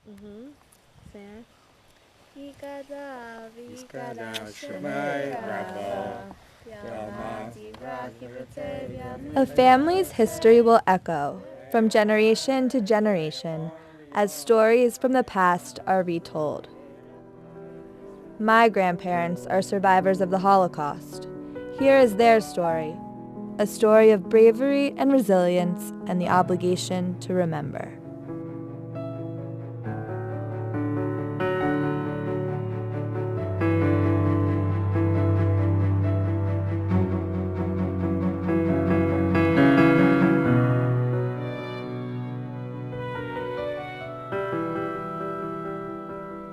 Mm-hmm. Sarah. Ikadav, Iskadav Shemay Shemai Rabba Rabba, Yama Yama Tivra Kirutev A family's history will echo from generation to generation as stories from the past are retold. My grandparents are survivors of the Holocaust. Here is their story, a story of bravery and resilience and the obligation to remember.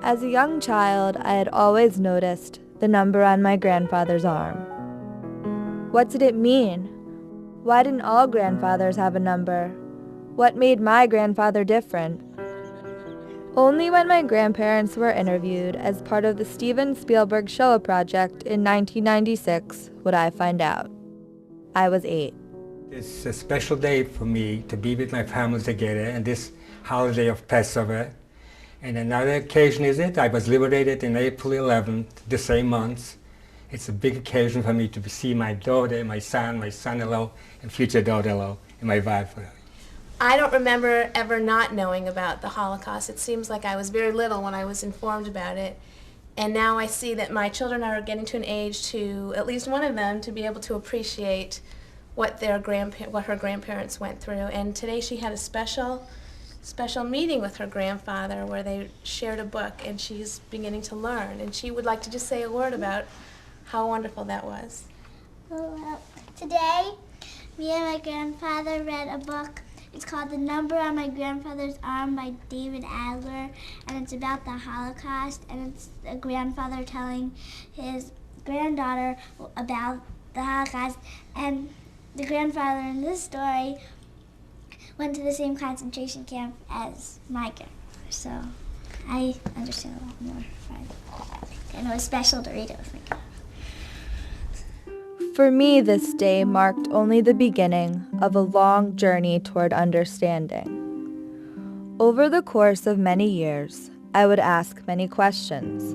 As a young child, I had always noticed the number on my grandfather's arm. What did it mean? Why didn't all grandfathers have a number? What made my grandfather different? Only when my grandparents were interviewed as part of the Steven Spielberg Shoah project in 1996 would I find out. I was 8. It's a special day for me to be with my family together and this holiday of Passover. And another occasion is I was liberated in April 11th, the same month. It's a big occasion for me to see my daughter, my son-in-law, and future daughter-in-law, and my wife. I don't remember ever not knowing about the Holocaust. It seems like I was very little when I was informed about it. And now I see that my children are getting to an age to, at least one of them, to be able to appreciate what her grandparents went through. And today she had a special meeting with her grandfather where they shared a book, and she's beginning to learn. And she would like to just say a word about how wonderful that was. Well, today, me and my grandfather read a book. It's called The Number on My Grandfather's Arm by David Adler, and it's about the Holocaust, and it's a grandfather telling his granddaughter about the Holocaust. And the grandfather in this story went to the same concentration camp as my grandfather, so I understand a lot more. And it was special to read it with my grandfather. For me, this day marked only the beginning of a long journey toward understanding. Over the course of many years, I would ask many questions.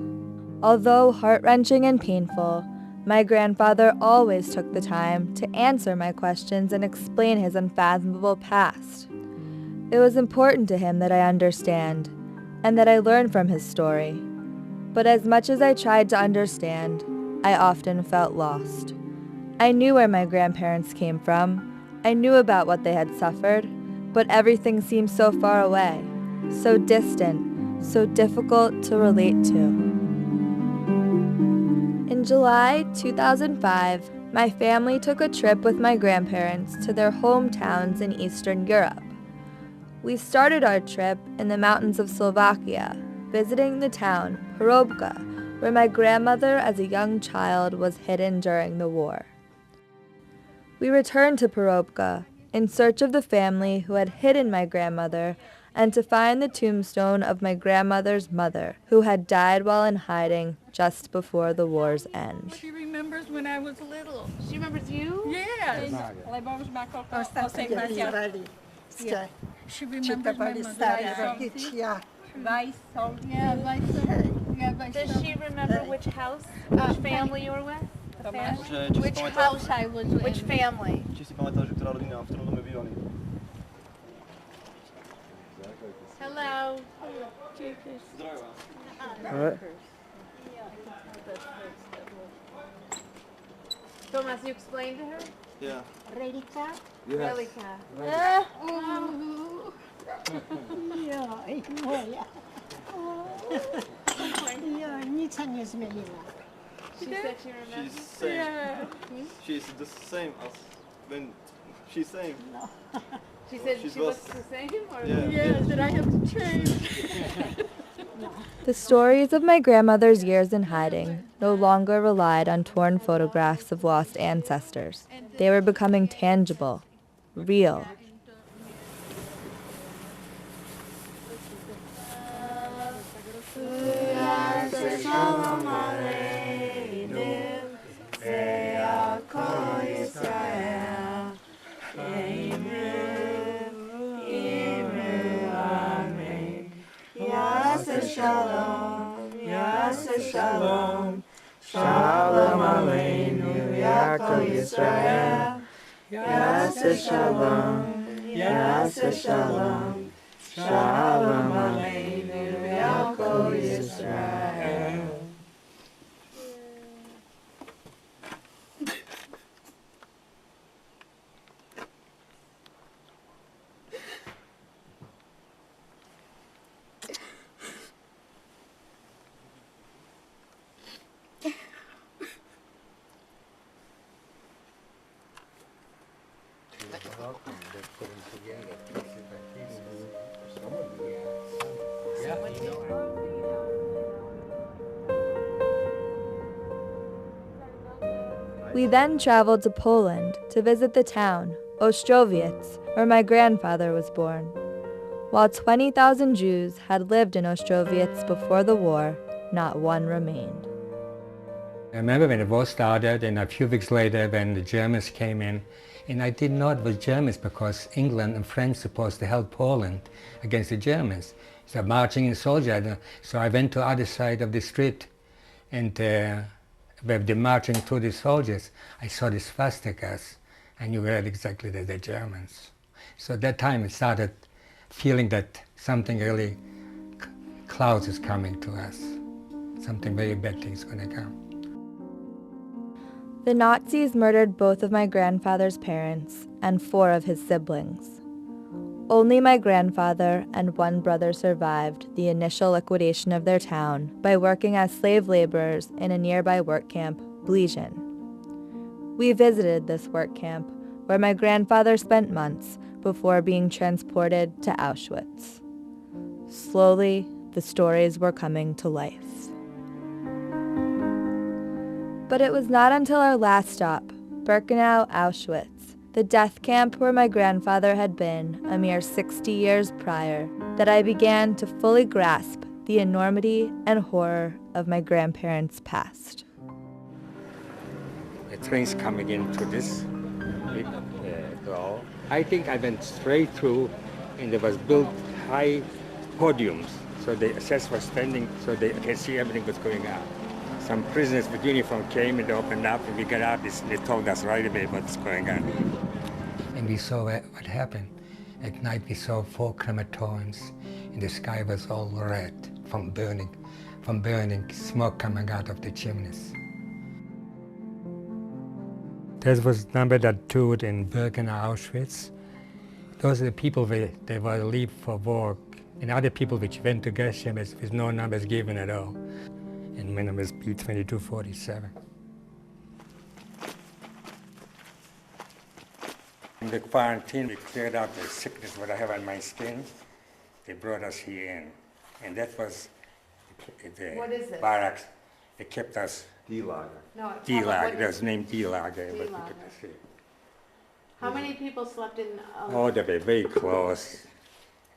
Although heart-wrenching and painful, my grandfather always took the time to answer my questions and explain his unfathomable past. It was important to him that I understand and that I learn from his story. But as much as I tried to understand, I often felt lost. I knew where my grandparents came from. I knew about what they had suffered, but everything seemed so far away, so distant, so difficult to relate to. In July 2005, my family took a trip with my grandparents to their hometowns in Eastern Europe. We started our trip in the mountains of Slovakia, visiting the town Porobka, where my grandmother as a young child was hidden during the war. We returned to Porobka in search of the family who had hidden my grandmother and to find the tombstone of my grandmother's mother, who had died while in hiding just before the war's end. She remembers when I was little. She remembers you? Yes. Yeah. She remembers my mother. Yeah, Does she remember which house, which family you were with? The family? Which house I was in. Which family? Či si pamätáš, že ktorá rodina, v ktorom dome bývali? Hello. Zdravím vás. Thomas, you explained to her? Yeah. Relika? Yes. Relika. Nic się nie zmieniło. She said she remembers. She's same. She's the same as when she's same. She said She's she looks lost. the same? Or Yeah. Yes, that I have to change. The stories of my grandmother's years in hiding no longer relied on torn photographs of lost ancestors. They were becoming tangible, real. Yeah. Shalom, Yaseh Shalom, Shalom Aleinu, Yaakov Yisrael. Yaseh Shalom, Yaseh Shalom, Shalom Aleinu, Yaakov Yisrael. We then traveled to Poland to visit the town, Ostrowiec, where my grandfather was born. While 20,000 Jews had lived in Ostrowiec before the war, not one remained. I remember when the war started, and a few weeks later when the Germans came in, and I didn't know it was Germans because England and France supposed to help Poland against the Germans. So marching in soldiers. So I went to the other side of the street, and where they're marching through the soldiers, I saw the swastikas. I knew very exactly that they're Germans. So at that time I started feeling that something really close is coming to us. Something very bad is going to come. The Nazis murdered both of my grandfather's parents and 4 of his siblings. Only my grandfather and 1 brother survived the initial liquidation of their town by working as slave laborers in a nearby work camp, Blizhen. We visited this work camp, where my grandfather spent months before being transported to Auschwitz. Slowly, the stories were coming to life. But it was not until our last stop, Birkenau, Auschwitz, the death camp where my grandfather had been a mere 60 years prior, that I began to fully grasp the enormity and horror of my grandparents' past. The train's coming into this big door. I think I went straight through, and there was built high podiums, so the SS was standing so they can see everything that's going on. Some prisoners with uniform came and opened up, and we got out. They told us right away what's going on. And we saw what happened. At night we saw 4 crematoriums, and the sky was all red from burning smoke coming out of the chimneys. That was number that toured in Birkenau, Auschwitz. Those are the people they were leave for work, and other people which went to gas chambers with no numbers given at all. And my number is B2247. In the quarantine, we cleared out the sickness what I have on my skin. They brought us here in, and that was the What is this? barracks. They kept us. D-Lager. No, D-Lager. It was named D-Lager, but we could see. How many people slept in? Oh, they were very close.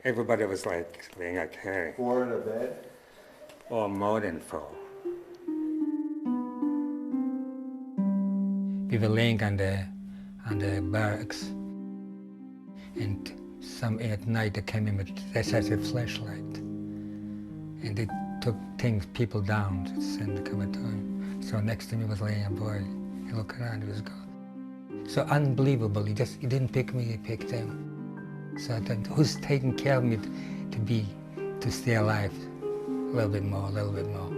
Everybody was like being like, hey. 4 in a bed? Or more than 4. We were laying on the barracks, and some at night they came in with this as a flashlight, and they took people down to send the crematorium. So next to me was laying a boy. He looked around, he was gone. So unbelievable. He didn't pick me, he picked him. So I thought, who's taking care of me to stay alive? A little bit more, a little bit more.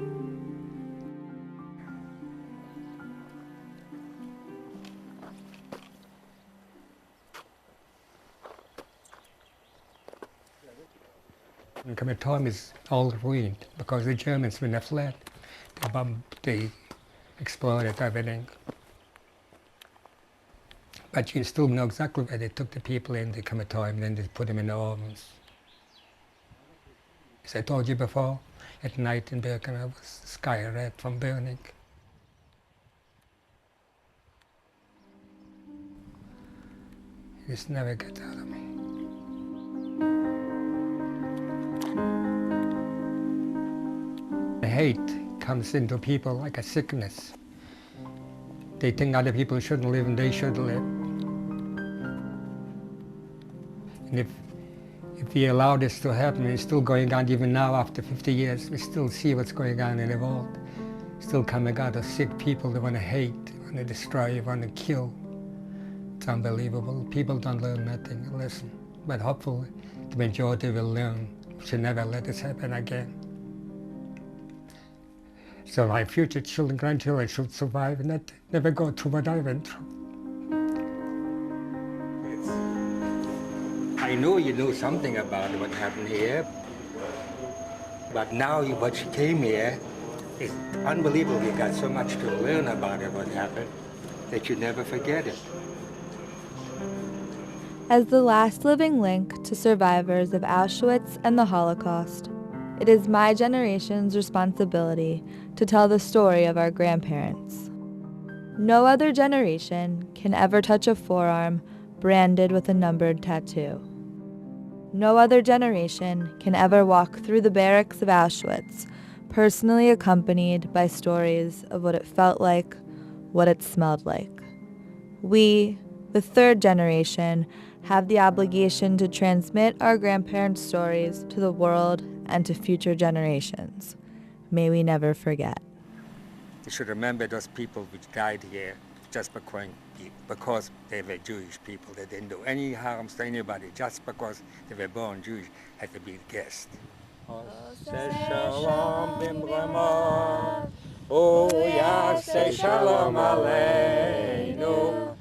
The crematorium is all ruined because the Germans, when they fled, they exploded everything. But you still know exactly where they took the people in the crematorium, and then they put them in the ovens. As I told you before, at night in Birkenau was the sky red from burning. This never got out of me. The hate comes into people like a sickness. They think other people shouldn't live and they should live. And if if we allow this to happen, it's still going on even now after 50 years. We still see what's going on in the world. Still coming out of sick people that want to hate, want to destroy, want to kill. It's unbelievable. People don't learn nothing, listen. But hopefully the majority will learn. We should never let this happen again. So my future children, grandchildren should survive and not never go through what I went through. I know you know something about what happened here, but now what you came here, it's unbelievable. You got so much to learn about it, what happened, that you never forget it. As the last living link to survivors of Auschwitz and the Holocaust, it is my generation's responsibility to tell the story of our grandparents. No other generation can ever touch a forearm branded with a numbered tattoo. No other generation can ever walk through the barracks of Auschwitz, personally accompanied by stories of what it felt like, what it smelled like. We, the third generation, have the obligation to transmit our grandparents' stories to the world and to future generations. May we never forget. You should remember those people which died here just because they were Jewish people. They didn't do any harm to anybody just because they were born Jewish, had to be guests. Shalom aleinu,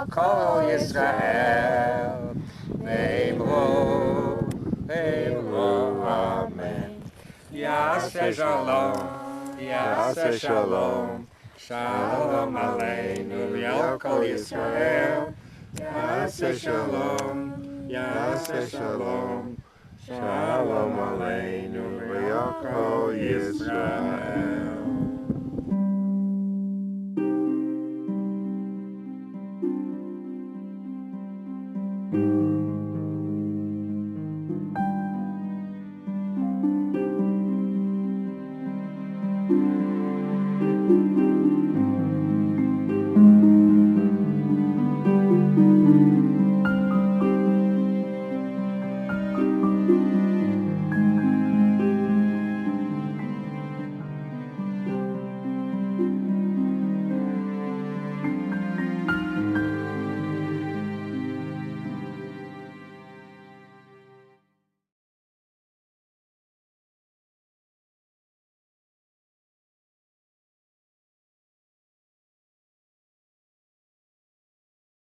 Kol Yisrael, Ve'imro, Amen. Yaseh Shalom, Yaseh Shalom, Shalom Aleinu, V'al Kol Yisrael, Yaseh Shalom, Yaseh Shalom, Shalom Aleinu, V'al Kol Yisrael.